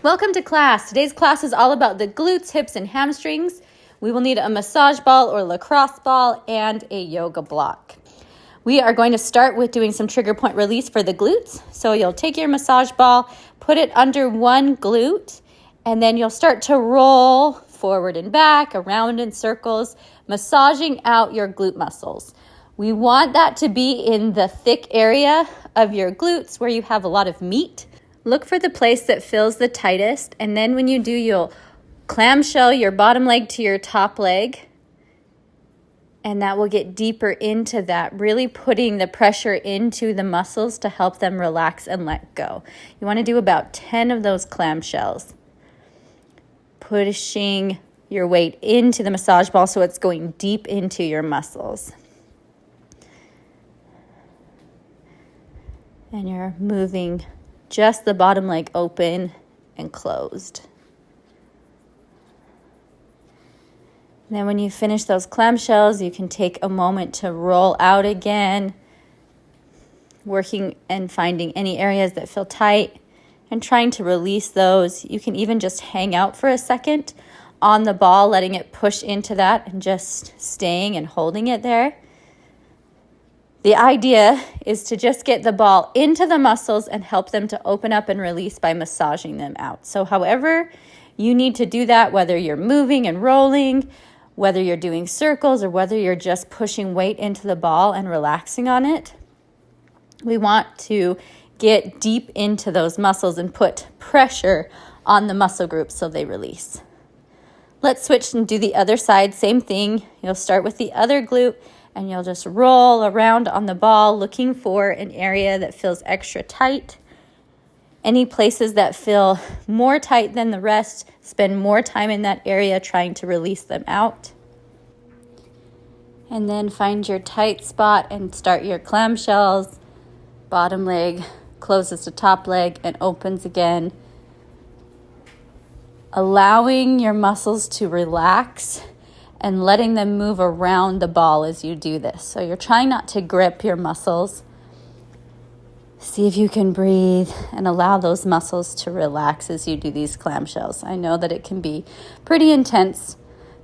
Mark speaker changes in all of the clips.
Speaker 1: Welcome to class. Today's class is all about the glutes, hips, and hamstrings. We will need a massage ball or lacrosse ball and a yoga block. We are going to start with doing some trigger point release for the glutes. So you'll take your massage ball, put it under one glute, and then you'll start to roll forward and back, around in circles, massaging out your glute muscles. We want that to be in the thick area of your glutes where you have a lot of meat. Look for the place that feels the tightest, and then when you do, you'll clamshell your bottom leg to your top leg, and that will get deeper into that, really putting the pressure into the muscles to help them relax and let go. You want to do about 10 of those clamshells, pushing your weight into the massage ball so it's going deep into your muscles. And you're moving just the bottom leg open and closed. And then when you finish those clamshells, you can take a moment to roll out again, working and finding any areas that feel tight and trying to release those. You can even just hang out for a second on the ball, letting it push into that and just staying and holding it there. The idea is to just get the ball into the muscles and help them to open up and release by massaging them out. So however you need to do that, whether you're moving and rolling, whether you're doing circles, or whether you're just pushing weight into the ball and relaxing on it, we want to get deep into those muscles and put pressure on the muscle groups so they release. Let's switch and do the other side. Same thing. You'll start with the other glute, and you'll just roll around on the ball looking for an area that feels extra tight. Any places that feel more tight than the rest, spend more time in that area trying to release them out. And then find your tight spot and start your clamshells. Bottom leg closes to top leg and opens again. Allowing your muscles to relax and letting them move around the ball as you do this. So you're trying not to grip your muscles. See if you can breathe and allow those muscles to relax as you do these clamshells. I know that it can be pretty intense,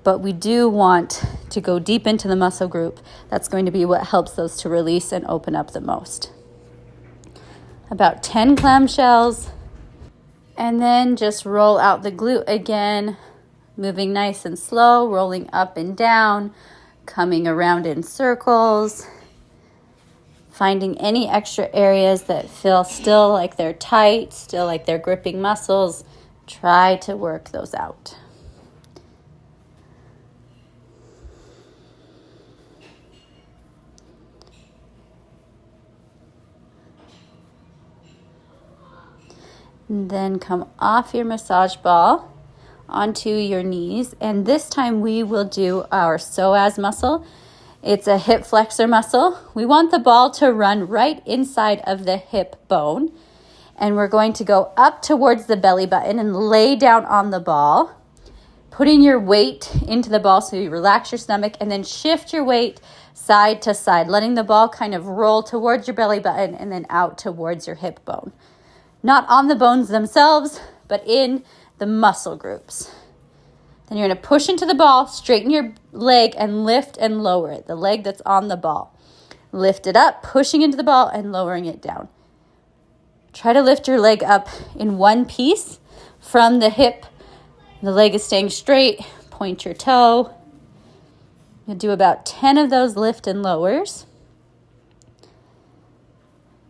Speaker 1: but we do want to go deep into the muscle group. That's going to be what helps those to release and open up the most. About 10 clamshells, and then just roll out the glute again, moving nice and slow, rolling up and down, coming around in circles, finding any extra areas that feel still like they're tight, still like they're gripping muscles. Try to work those out. And then come off your massage ball onto your knees, and this time we will do our psoas muscle. It's a hip flexor muscle. We want the ball to run right inside of the hip bone, and we're going to go up towards the belly button and lay down on the ball, putting your weight into the ball so you relax your stomach, and then shift your weight side to side, letting the ball kind of roll towards your belly button and then out towards your hip bone. Not on the bones themselves, but in the muscle groups. Then you're going to push into the ball, straighten your leg, and lift and lower it, the leg that's on the ball. Lift it up, pushing into the ball and lowering it down. Try to lift your leg up in one piece from the hip. The leg is staying straight. Point your toe. You'll do about 10 of those lift and lowers.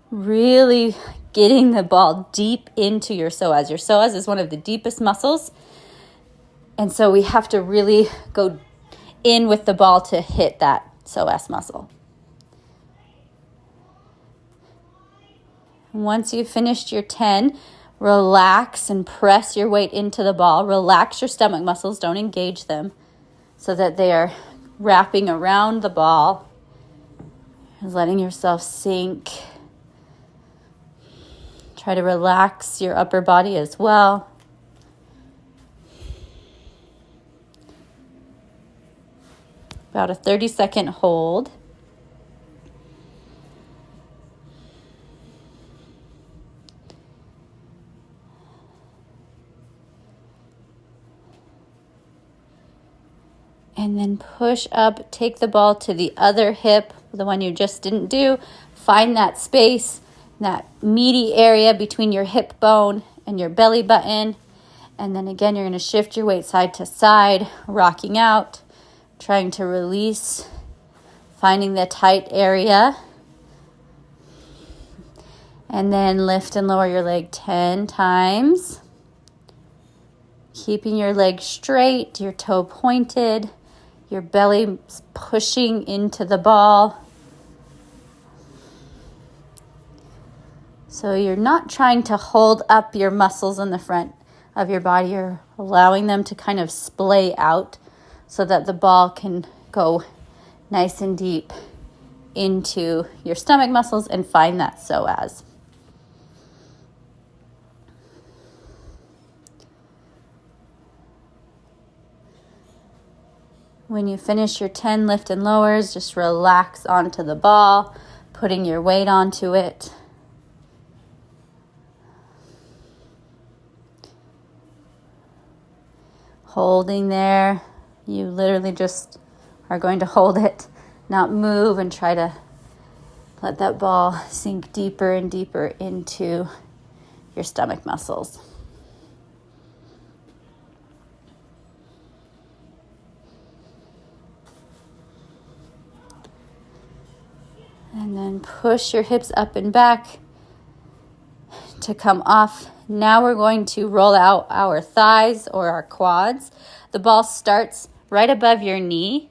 Speaker 1: Really getting the ball deep into your psoas. Your psoas is one of the deepest muscles, and so we have to really go in with the ball to hit that psoas muscle. Once you've finished your 10, relax and press your weight into the ball. Relax your stomach muscles, don't engage them, so that they are wrapping around the ball, letting yourself sink. Try to relax your upper body as well. About a 30-second hold. And then push up, take the ball to the other hip, the one you just didn't do. Find that space, that meaty area between your hip bone and your belly button. And then again, you're going to shift your weight side to side, rocking out, trying to release, finding the tight area. And then lift and lower your leg 10 times. Keeping your leg straight, your toe pointed, your belly pushing into the ball. So you're not trying to hold up your muscles in the front of your body. You're allowing them to kind of splay out so that the ball can go nice and deep into your stomach muscles and find that psoas. When you finish your 10 lift and lowers, just relax onto the ball, putting your weight onto it. Holding there. You literally just are going to hold it, not move, and try to let that ball sink deeper and deeper into your stomach muscles. And then push your hips up and back to come off. Now we're going to roll out our thighs or our quads. The ball starts right above your knee.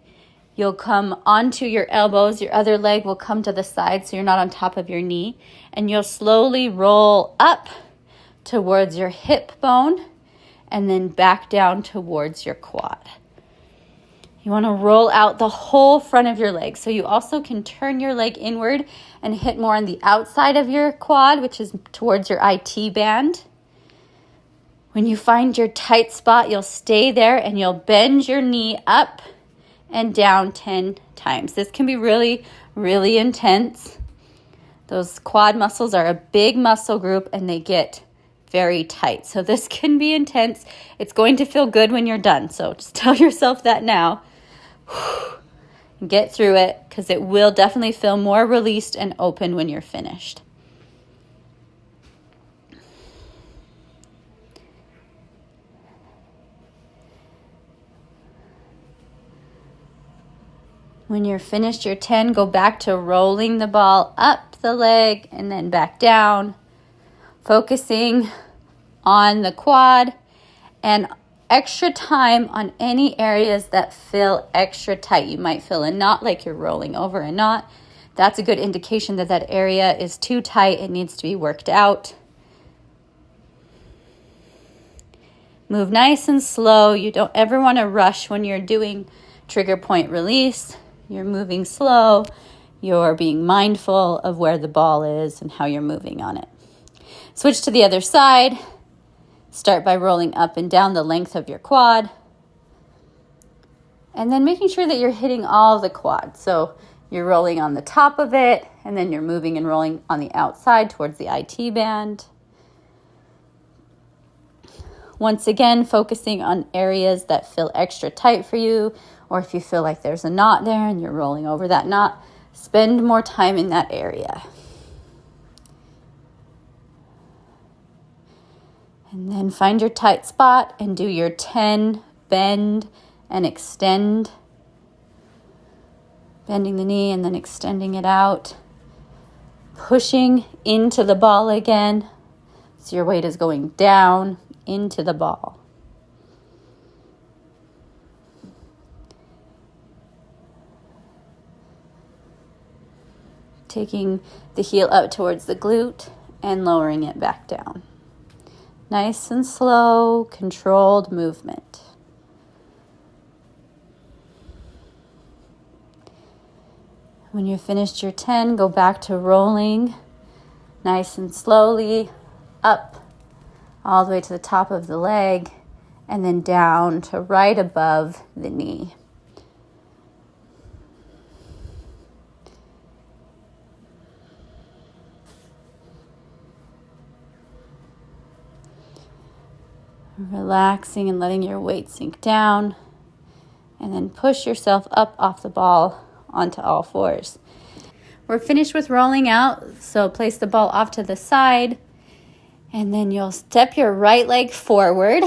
Speaker 1: You'll come onto your elbows. Your other leg will come to the side so you're not on top of your knee. And you'll slowly roll up towards your hip bone and then back down towards your quad. You want to roll out the whole front of your leg. So you also can turn your leg inward and hit more on the outside of your quad, which is towards your IT band. When you find your tight spot, you'll stay there and you'll bend your knee up and down 10 times. This can be really, really intense. Those quad muscles are a big muscle group and they get very tight. So this can be intense. It's going to feel good when you're done. So just tell yourself that now. Get through it because it will definitely feel more released and open when you're finished. When you're finished your 10, go back to rolling the ball up the leg and then back down, focusing on the quad and extra time on any areas that feel extra tight. You might feel a knot, like you're rolling over a knot. That's a good indication that that area is too tight. It needs to be worked out. Move nice and slow. You don't ever want to rush when you're doing trigger point release. You're moving slow. You're being mindful of where the ball is and how you're moving on it. Switch to the other side. Start by rolling up and down the length of your quad. And then making sure that you're hitting all the quad. So you're rolling on the top of it, and then you're moving and rolling on the outside towards the IT band. Once again, focusing on areas that feel extra tight for you, or if you feel like there's a knot there and you're rolling over that knot, spend more time in that area. And then find your tight spot and do your 10 bend and extend. Bending the knee and then extending it out. Pushing into the ball again. So your weight is going down into the ball. Taking the heel up towards the glute and lowering it back down. Nice and slow, controlled movement. When you're finished your 10, go back to rolling nice and slowly up all the way to the top of the leg and then down to right above the knee. Relaxing and letting your weight sink down And then push yourself up off the ball onto all fours. We're finished with rolling out, so place the ball off to the side, and then you'll step your right leg forward,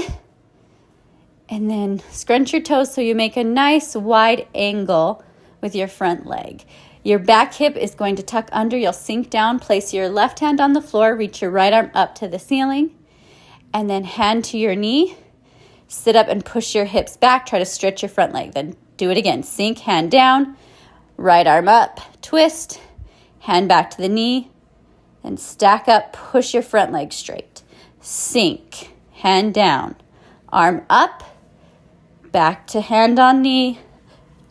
Speaker 1: and then scrunch your toes so you make a nice wide angle with your front leg. Your back hip is going to tuck under. You'll sink down, place your left hand on the floor, reach your right arm up to the ceiling, and then hand to your knee. Sit up and push your hips back. Try to stretch your front leg. Then do it again. Sink, hand down, right arm up, twist, hand back to the knee, and stack up, push your front leg straight. Sink, hand down, arm up, back to hand on knee,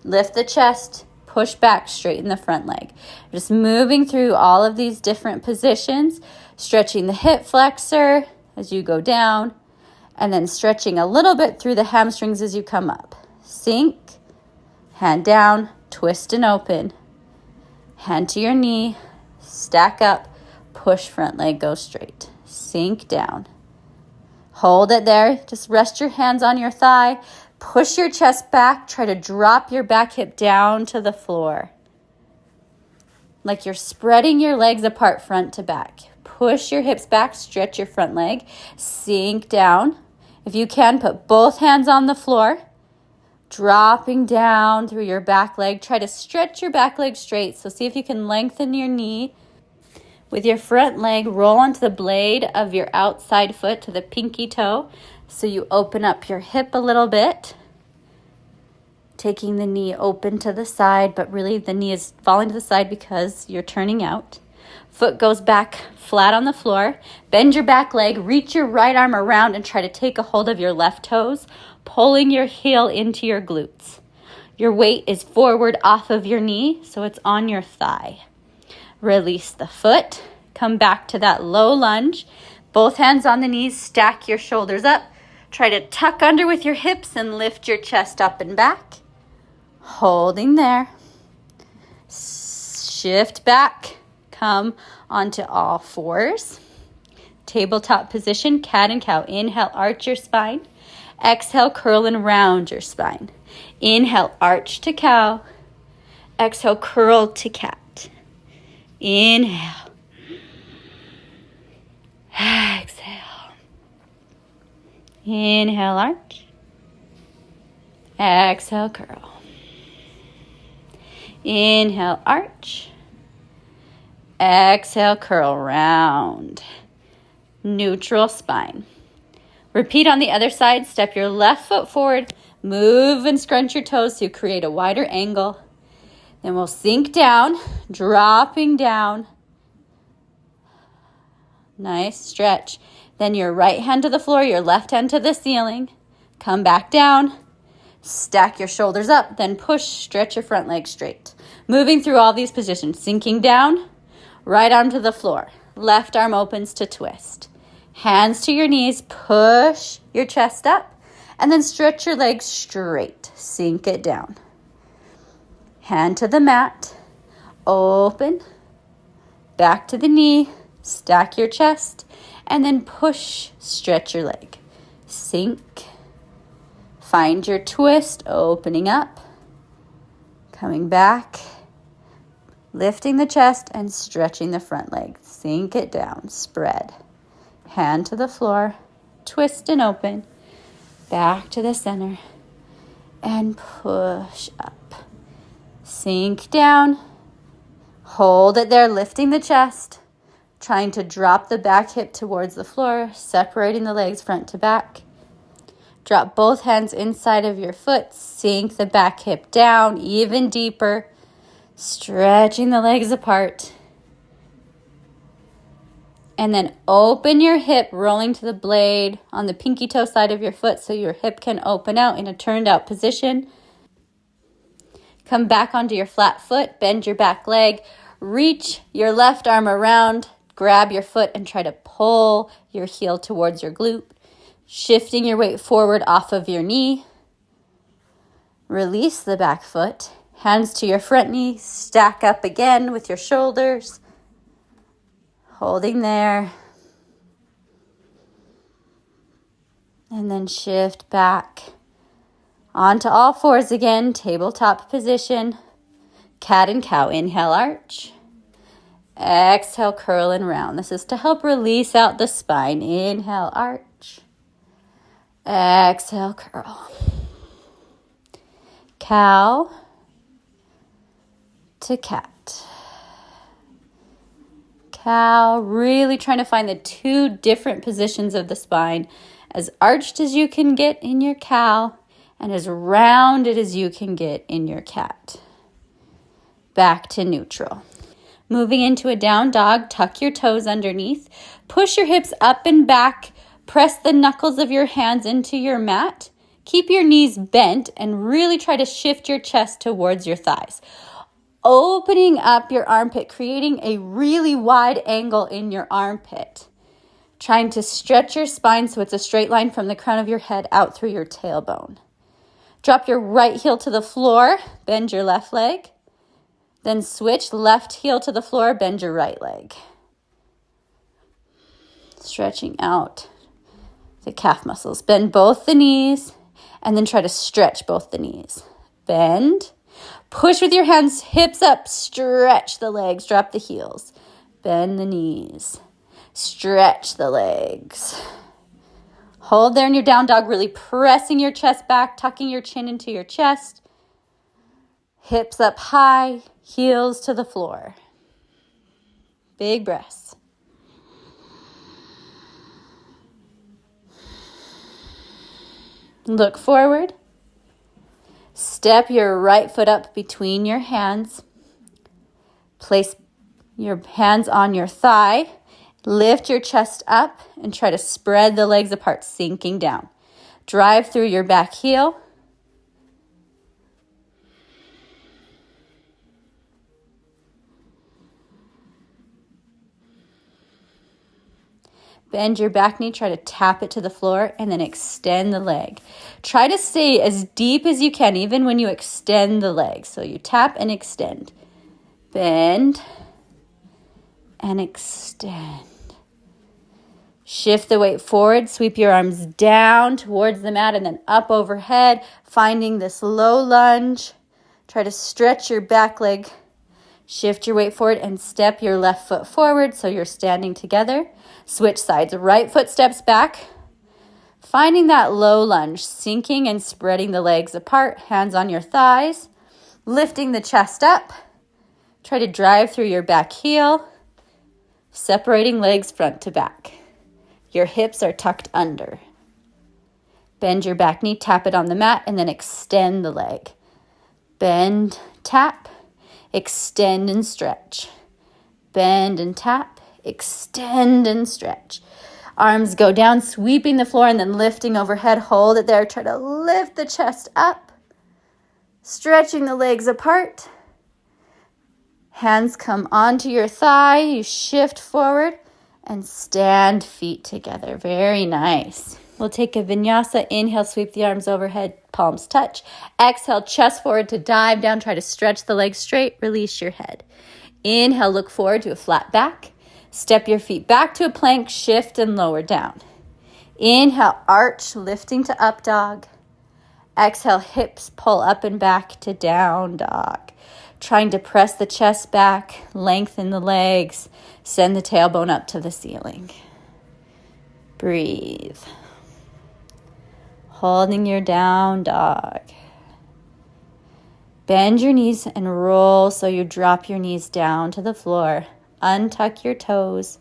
Speaker 1: lift the chest, push back, straighten the front leg. Just moving through all of these different positions, stretching the hip flexor as you go down, and then stretching a little bit through the hamstrings as you come up. Sink, hand down, twist and open. Hand to your knee, stack up, push front leg, go straight. Sink down. Hold it there. Just rest your hands on your thigh. Push your chest back. Try to drop your back hip down to the floor. Like you're spreading your legs apart front to back. Push your hips back, stretch your front leg. Sink down. If you can, put both hands on the floor. Dropping down through your back leg. Try to stretch your back leg straight. So see if you can lengthen your knee. With your front leg, roll onto the blade of your outside foot to the pinky toe. So you open up your hip a little bit. Taking the knee open to the side, but really the knee is falling to the side because you're turning out. Foot goes back flat on the floor. Bend your back leg, reach your right arm around and try to take a hold of your left toes, pulling your heel into your glutes. Your weight is forward off of your knee, so it's on your thigh. Release the foot. Come back to that low lunge. Both hands on the knees, stack your shoulders up. Try to tuck under with your hips and lift your chest up and back. Holding there. Shift back. Come onto all fours. Tabletop position, cat and cow. Inhale, arch your spine. Exhale, curl and round your spine. Inhale, arch to cow. Exhale, curl to cat. Inhale. Exhale. Inhale, arch. Exhale, curl. Inhale, arch. Exhale, curl, round. Neutral spine. Repeat on the other side. Step your left foot forward. Move and scrunch your toes so you create a wider angle. Then we'll sink down, dropping down. Nice stretch. Then your right hand to the floor, your left hand to the ceiling. Come back down. Stack your shoulders up, then push, stretch your front leg straight. Moving through all these positions. Sinking down, right arm to the floor. Left arm opens to twist. Hands to your knees, push your chest up, and then stretch your legs straight. Sink it down. Hand to the mat, open, back to the knee, stack your chest, and then push, stretch your leg. Sink. Find your twist, opening up, coming back, lifting the chest and stretching the front leg. Sink it down, spread. Hand to the floor, twist and open, back to the center, and push up. Sink down, hold it there, lifting the chest, trying to drop the back hip towards the floor, separating the legs front to back. Drop both hands inside of your foot, sink the back hip down even deeper, stretching the legs apart. And then open your hip, rolling to the blade on the pinky toe side of your foot so your hip can open out in a turned out position. Come back onto your flat foot, bend your back leg, reach your left arm around, grab your foot and try to pull your heel towards your glute, shifting your weight forward off of your knee. Release the back foot, hands to your front knee, stack up again with your shoulders, holding there. And then shift back Onto all fours again, tabletop position. Cat and cow. Inhale, arch. Exhale, curl and round. This is to help release out the spine. Inhale, arch. Exhale, curl. Cow to cat. Cow, really trying to find the two different positions of the spine, as arched as you can get in your cow and as rounded as you can get in your cat. Back to neutral. Moving into a down dog, tuck your toes underneath, push your hips up and back, press the knuckles of your hands into your mat, keep your knees bent, and really try to shift your chest towards your thighs. Opening up your armpit, creating a really wide angle in your armpit. Trying to stretch your spine so it's a straight line from the crown of your head out through your tailbone. Drop your right heel to the floor, bend your left leg. Then switch left heel to the floor, bend your right leg. Stretching out the calf muscles. Bend both the knees and then try to stretch both the knees. Bend. Push with your hands, hips up, stretch the legs, drop the heels. Bend the knees. Stretch the legs. Hold there in your down dog, really pressing your chest back, tucking your chin into your chest. Hips up high, heels to the floor. Big breaths. Look forward. Step your right foot up between your hands. Place your hands on your thigh. Lift your chest up and try to spread the legs apart, sinking down. Drive through your back heel. Bend your back knee, try to tap it to the floor, and then extend the leg. Try to stay as deep as you can, even when you extend the leg. So you tap and extend. Bend and extend. Shift the weight forward, sweep your arms down towards the mat and then up overhead, finding this low lunge. Try to stretch your back leg. Shift your weight forward and step your left foot forward so you're standing together. Switch sides. Right foot steps back. Finding that low lunge, sinking and spreading the legs apart. Hands on your thighs. Lifting the chest up. Try to drive through your back heel. Separating legs front to back. Your hips are tucked under. Bend your back knee, tap it on the mat, and then extend the leg. Bend, tap. Extend and stretch. Bend and tap. Extend and stretch. Arms go down, sweeping the floor and then lifting overhead. Hold it there. Try to lift the chest up. Stretching the legs apart. Hands come onto your thigh. You shift forward and stand feet together. Very nice. We'll take a vinyasa. Inhale, sweep the arms overhead, palms touch. Exhale, chest forward to dive down. Try to stretch the legs straight. Release your head. Inhale, look forward to a flat back. Step your feet back to a plank. Shift and lower down. Inhale, arch, lifting to up dog. Exhale, hips pull up and back to down dog. Trying to press the chest back, lengthen the legs, send the tailbone up to the ceiling. Breathe. Holding your down dog. Bend your knees and roll so you drop your knees down to the floor. Untuck your toes.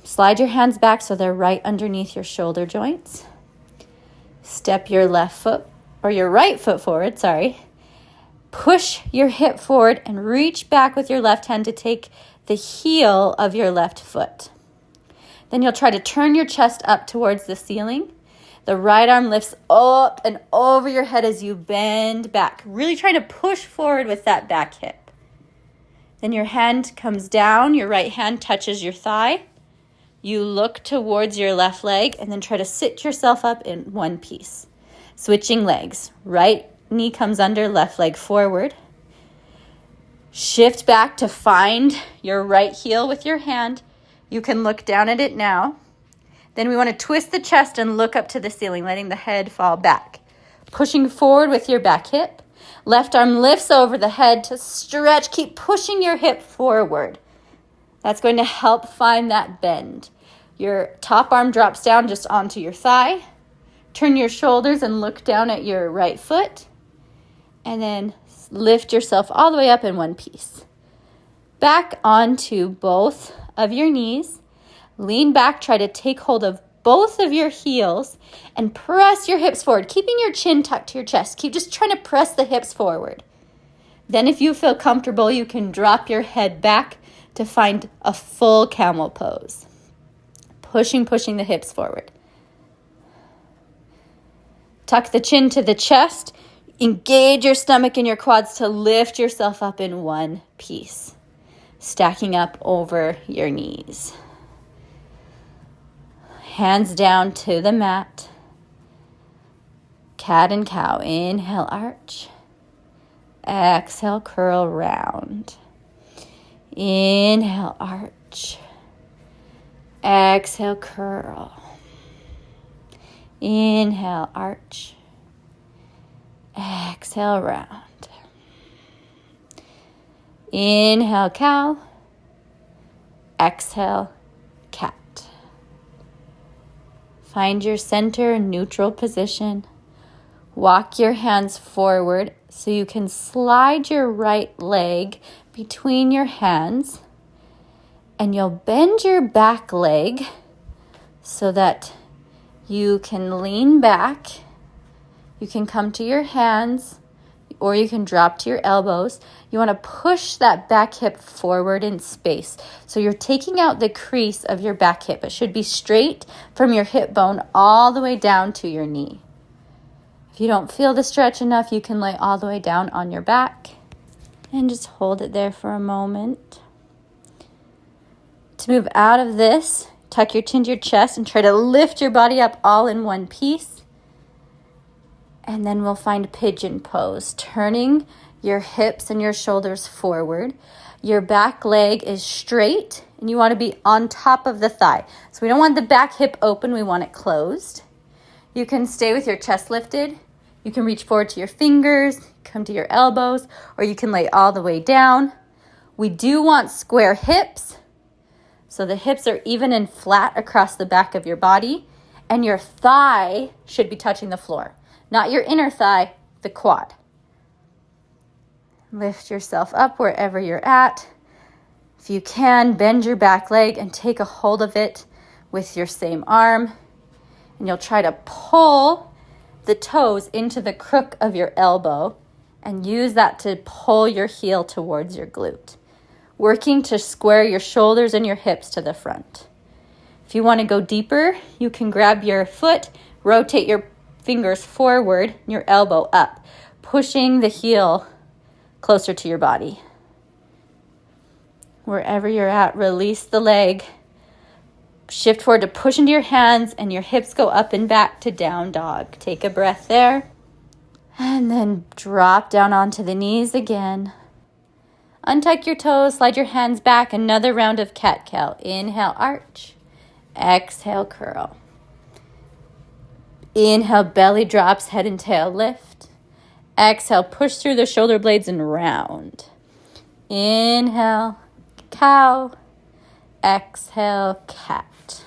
Speaker 1: Slide your hands back so they're right underneath your shoulder joints. Step your right foot forward, Push your hip forward and reach back with your left hand to take the heel of your left foot. Then you'll try to turn your chest up towards the ceiling. The right arm lifts up and over your head as you bend back. Really trying to push forward with that back hip. Then your hand comes down. Your right hand touches your thigh. You look towards your left leg and then try to sit yourself up in one piece. Switching legs. Right knee comes under, left leg forward. Shift back to find your right heel with your hand. You can look down at it now. Then we want to twist the chest and look up to the ceiling, letting the head fall back. pushing forward with your back hip. Left arm lifts over the head to stretch. Keep pushing your hip forward. That's going to help find that bend. Your top arm drops down just onto your thigh. Turn your shoulders and look down at your right foot. And then lift yourself all the way up in one piece. Back onto both of your knees. Lean back, try to take hold of both of your heels and press your hips forward, keeping your chin tucked to your chest. Keep just trying to press the hips forward. Then if you feel comfortable, you can drop your head back to find a full camel pose. Pushing the hips forward. Tuck the chin to the chest. Engage your stomach and your quads to lift yourself up in one piece. Stacking up over your knees. Hands down to the mat. Cat and cow. Inhale, arch. Exhale, curl round. Inhale, arch. Exhale, curl. Inhale, arch. Exhale, round. Inhale, cow. Exhale, cat. Find your center, neutral position. Walk your hands forward so you can slide your right leg between your hands. And you'll bend your back leg so that you can lean back. You can come to your hands or you can drop to your elbows. You want to push that back hip forward in space. So you're taking out the crease of your back hip. It should be straight from your hip bone all the way down to your knee. If you don't feel the stretch enough, you can lay all the way down on your back and just hold it there for a moment. To move out of this, tuck your chin to your chest and try to lift your body up all in one piece. And then we'll find pigeon pose, turning your hips and your shoulders forward. Your back leg is straight and you want to be on top of the thigh. So we don't want the back hip open, we want it closed. You can stay with your chest lifted. You can reach forward to your fingers, come to your elbows, or you can lay all the way down. We do want square hips. So the hips are even and flat across the back of your body, and your thigh should be touching the floor. Not your inner thigh, the quad. Lift yourself up wherever you're at. If you can, bend your back leg and take a hold of it with your same arm. And you'll try to pull the toes into the crook of your elbow and use that to pull your heel towards your glute. Working to square your shoulders and your hips to the front. If you want to go deeper, you can grab your foot, rotate your fingers forward, your elbow up, pushing the heel closer to your body. Wherever you're at, release the leg. Shift forward to push into your hands and your hips go up and back to down dog. Take a breath there. And then drop down onto the knees again. Untuck your toes, slide your hands back. Another round of cat-cow. Inhale, arch. Exhale, curl. Inhale, belly drops, head and tail lift. Exhale, push through the shoulder blades and round. Inhale, cow. Exhale, cat.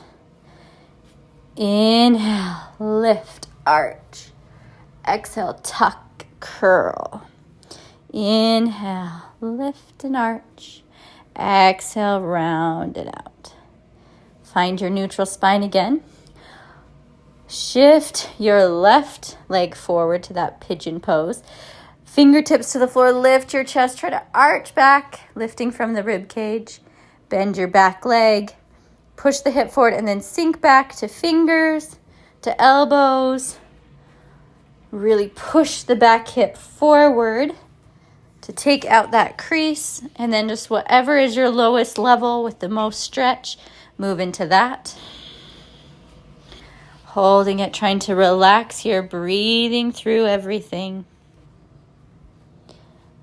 Speaker 1: Inhale, lift, arch. Exhale, tuck, curl. Inhale, lift and arch. Exhale, round it out. Find your neutral spine again. Shift your left leg forward to that pigeon pose. Fingertips to the floor, lift your chest, try to arch back, lifting from the rib cage. Bend your back leg, push the hip forward, and then sink back to fingers, to elbows. Really push the back hip forward to take out that crease, and then just whatever is your lowest level with the most stretch, move into that. Holding it, trying to relax here, breathing through everything.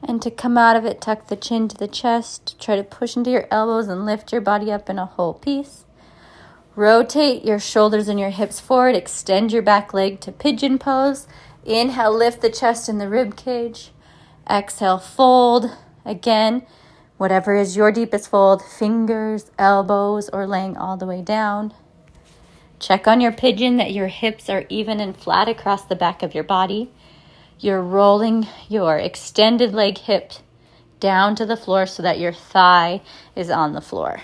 Speaker 1: And to come out of it, tuck the chin to the chest. Try to push into your elbows and lift your body up in a whole piece. Rotate your shoulders and your hips forward. Extend your back leg to pigeon pose. Inhale, lift the chest and the rib cage. Exhale, fold. Again, whatever is your deepest fold, fingers, elbows, or laying all the way down. Check on your pigeon that your hips are even and flat across the back of your body. You're rolling your extended leg hip down to the floor so that your thigh is on the floor.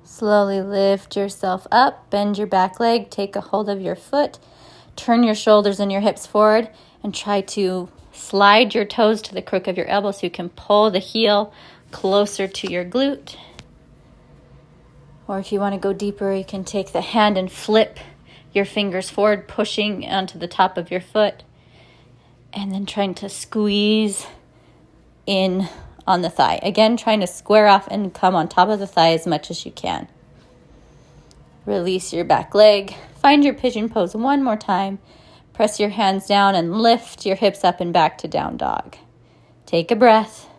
Speaker 1: Slowly lift yourself up, bend your back leg, take a hold of your foot, turn your shoulders and your hips forward, and try to slide your toes to the crook of your elbow so you can pull the heel closer to your glute. Or if you want to go deeper, you can take the hand and flip your fingers forward, pushing onto the top of your foot, and then trying to squeeze in on the thigh. Again, trying to square off and come on top of the thigh as much as you can. Release your back leg. Find your pigeon pose one more time. Press your hands down and lift your hips up and back to down dog. Take a breath.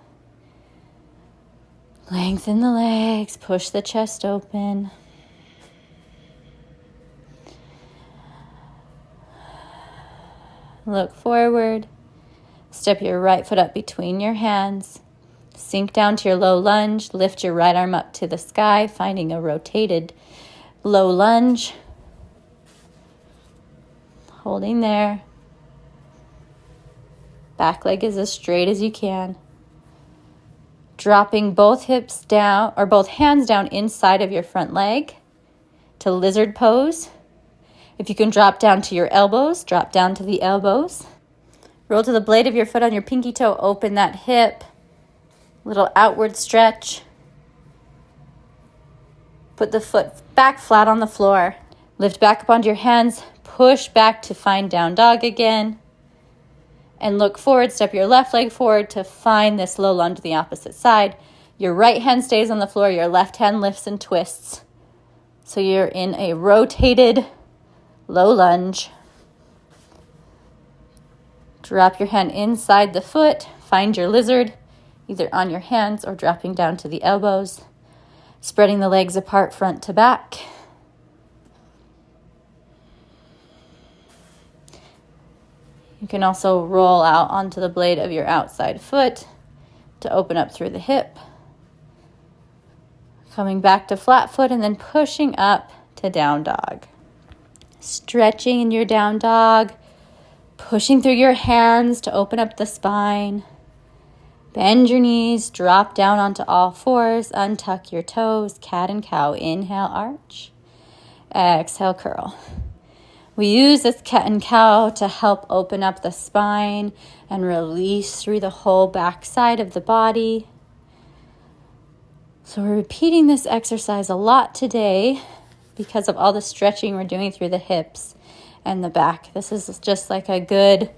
Speaker 1: Lengthen the legs. Push the chest open. Look forward. Step your right foot up between your hands. Sink down to your low lunge. Lift your right arm up to the sky, finding a rotated low lunge. Holding there. Back leg is as straight as you can. Dropping both hips down, or both hands down inside of your front leg to lizard pose. If you can drop down to your elbows, drop down to the elbows. Roll to the blade of your foot on your pinky toe. Open that hip. Little outward stretch. Put the foot back flat on the floor. Lift back up onto your hands. Push back to find down dog again. And look forward. Step your left leg forward to find this low lunge to the opposite side. Your right hand stays on the floor. Your left hand lifts and twists. So you're in a rotated low lunge. Drop your hand inside the foot. Find your lizard, either on your hands or dropping down to the elbows. Spreading the legs apart front to back. You can also roll out onto the blade of your outside foot to open up through the hip. Coming back to flat foot and then pushing up to down dog. Stretching in your down dog. Pushing through your hands to open up the spine. Bend your knees, drop down onto all fours, untuck your toes, cat and cow. Inhale, arch. Exhale, curl. We use this cat and cow to help open up the spine and release through the whole back side of the body. So we're repeating this exercise a lot today because of all the stretching we're doing through the hips and the back. This is just like a good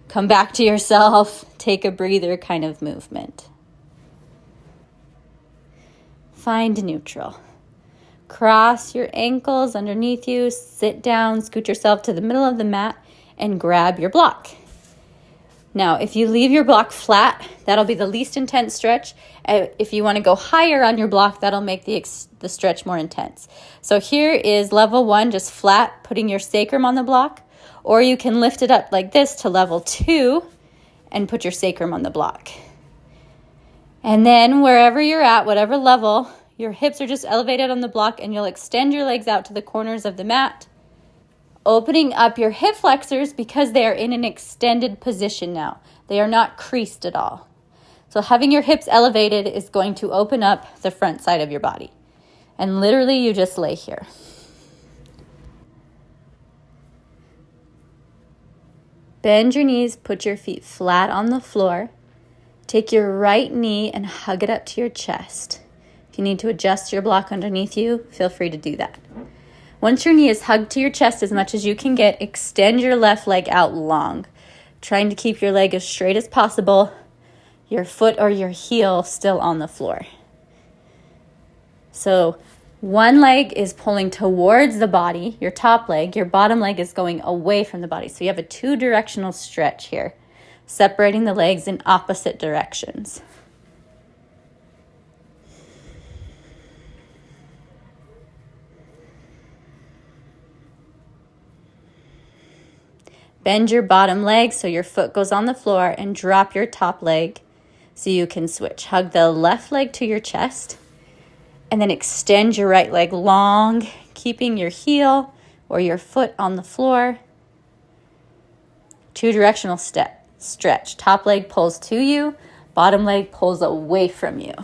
Speaker 1: come back to yourself, take a breather kind of movement. Find neutral. Cross your ankles underneath you, sit down, scoot yourself to the middle of the mat, and grab your block. Now, if you leave your block flat, that'll be the least intense stretch. If you want to go higher on your block, that'll make the stretch more intense. So here is level 1, just flat, putting your sacrum on the block. Or you can lift it up like this to level 2 and put your sacrum on the block. And then wherever you're at, whatever level, your hips are just elevated on the block and you'll extend your legs out to the corners of the mat, opening up your hip flexors because they are in an extended position now. They are not creased at all. So having your hips elevated is going to open up the front side of your body. And literally you just lay here. Bend your knees, put your feet flat on the floor. Take your right knee and hug it up to your chest. If you need to adjust your block underneath you, feel free to do that. Once your knee is hugged to your chest as much as you can get, extend your left leg out long, trying to keep your leg as straight as possible, your foot or your heel still on the floor. So one leg is pulling towards the body, your top leg. Your bottom leg is going away from the body. So you have a 2-directional stretch here, separating the legs in opposite directions. Bend your bottom leg so your foot goes on the floor and drop your top leg so you can switch. Hug the left leg to your chest and then extend your right leg long, keeping your heel or your foot on the floor. Two directional stretch. Top leg pulls to you, bottom leg pulls away from you.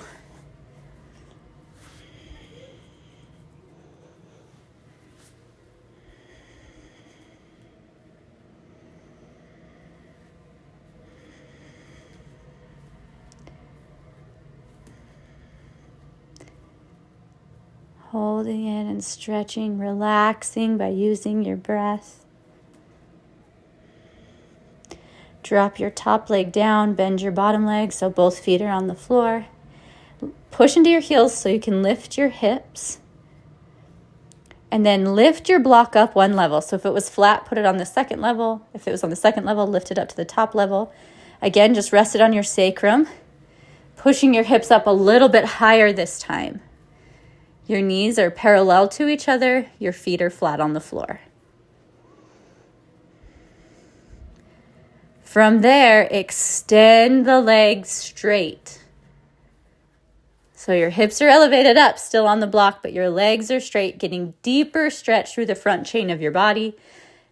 Speaker 1: Holding it and stretching, relaxing by using your breath. Drop your top leg down, bend your bottom leg so both feet are on the floor. Push into your heels so you can lift your hips. And then lift your block up one level. So if it was flat, put it on the second level. If it was on the second level, lift it up to the top level. Again, just rest it on your sacrum. Pushing your hips up a little bit higher this time. Your knees are parallel to each other. Your feet are flat on the floor. From there, extend the legs straight. So your hips are elevated up, still on the block, but your legs are straight, getting deeper stretch through the front chain of your body,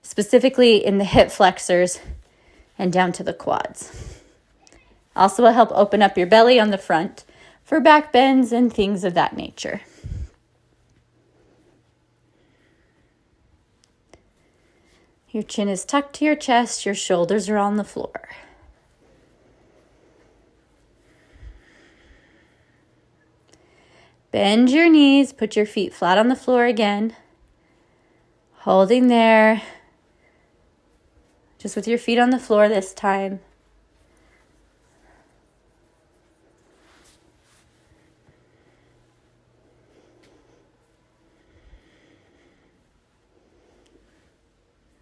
Speaker 1: specifically in the hip flexors and down to the quads. Also will help open up your belly on the front for back bends and things of that nature. Your chin is tucked to your chest, your shoulders are on the floor. Bend your knees, put your feet flat on the floor again. Holding there, just with your feet on the floor this time.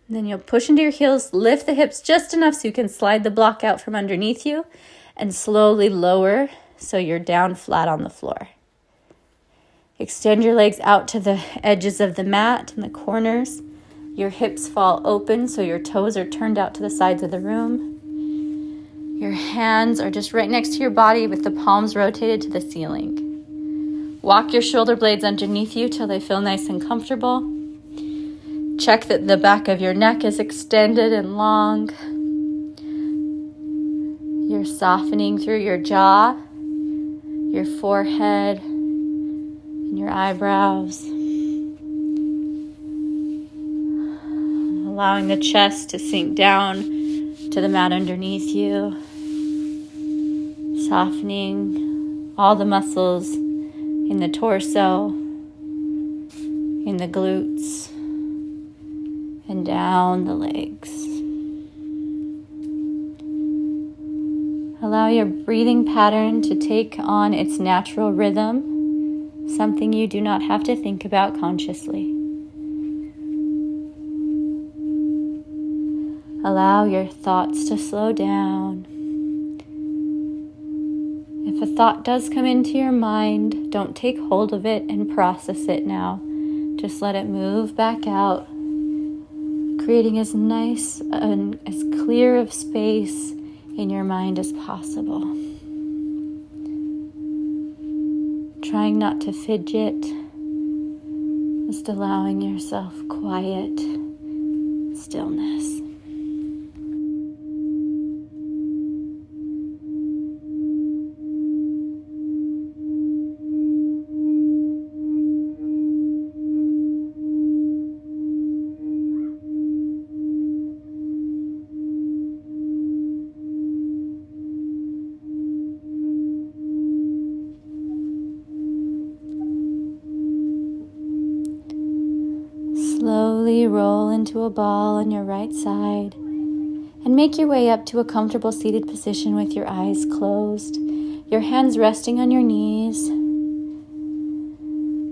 Speaker 1: Then you'll push into your heels, lift the hips just enough so you can slide the block out from underneath you and slowly lower so you're down flat on the floor. Extend your legs out to the edges of the mat and the corners. Your hips fall open so your toes are turned out to the sides of the room. Your hands are just right next to your body with the palms rotated to the ceiling. Walk your shoulder blades underneath you till they feel nice and comfortable. Check that the back of your neck is extended and long. You're softening through your jaw, your forehead, and your eyebrows. Allowing the chest to sink down to the mat underneath you. Softening all the muscles in the torso, in the glutes, and down the legs. Allow your breathing pattern to take on its natural rhythm, something you do not have to think about consciously. Allow your thoughts to slow down. If a thought does come into your mind, don't take hold of it and process it now. Just let it move back out, creating as nice and as clear of space in your mind as possible. Trying not to fidget, just allowing yourself quiet stillness. Slowly roll into a ball on your right side and make your way up to a comfortable seated position with your eyes closed, your hands resting on your knees. And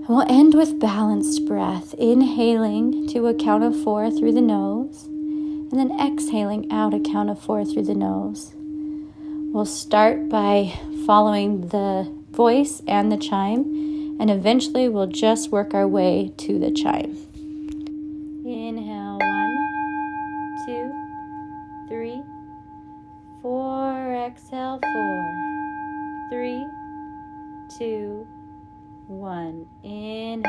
Speaker 1: we'll end with balanced breath, inhaling to a count of 4 through the nose, and then exhaling out a count of 4 through the nose. We'll start by following the voice and the chime, and eventually we'll just work our way to the chime. Inhale, 1, 2, 2, 1. Inhale.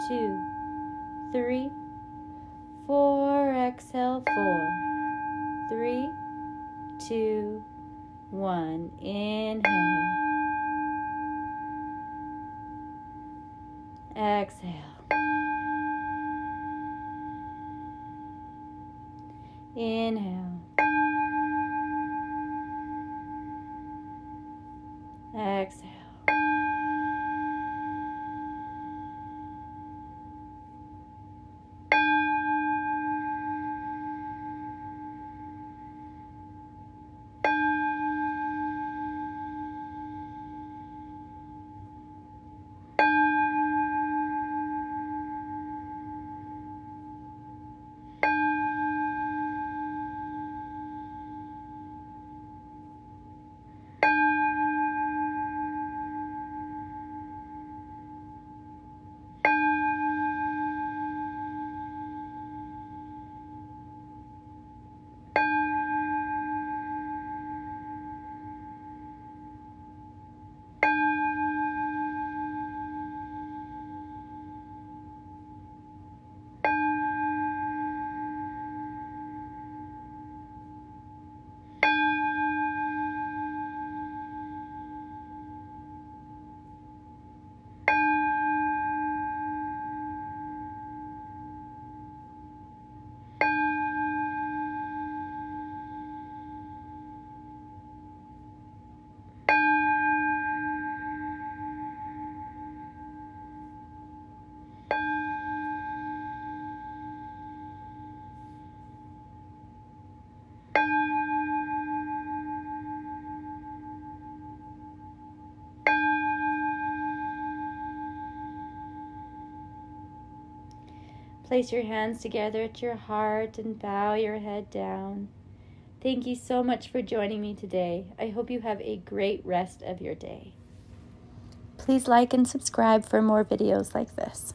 Speaker 1: 2, 3, 4. Exhale. 4, 3, 2, 1. Inhale. Exhale. Inhale. Exhale. Place your hands together at your heart and bow your head down. Thank you so much for joining me today. I hope you have a great rest of your day. Please like and subscribe for more videos like this.